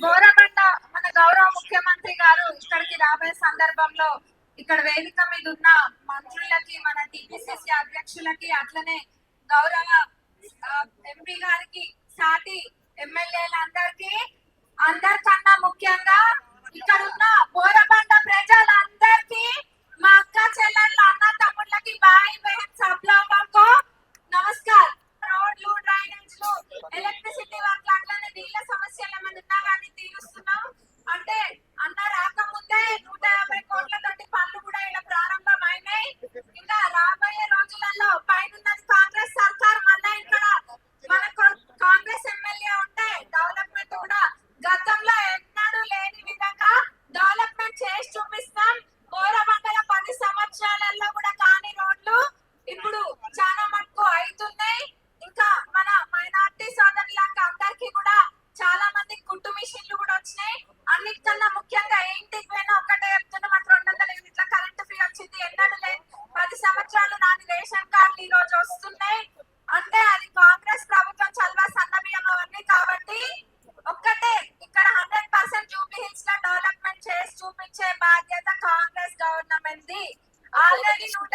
బోరబండ మన గౌరవ ముఖ్యమంత్రి గారు ఇక్కడికి రాబోయే సందర్భంలో ఇక్కడ వేదిక మీద ఉన్న మంత్రులకి, మన టిపిసిసి అధ్యక్షులకి, అట్లనే గౌరవ ఎంపీ గారికి, సాటి ఎమ్మెల్యేలందరికీ, అందరికన్నా ముఖ్యంగా ఇక్కడ ఉన్న బోరబండ ప్రజలందరికీ, మా అక్క చెల్లెళ్ళ అన్న తమ్ముళ్ళకి, భాయ్ బహన్ सब लोगों को नमस्कार। రోడ్లు, డ్రైనేజ్లు, ఎలక్ట్రిసిటీ వర్క్, అట్లనే నీళ్ళ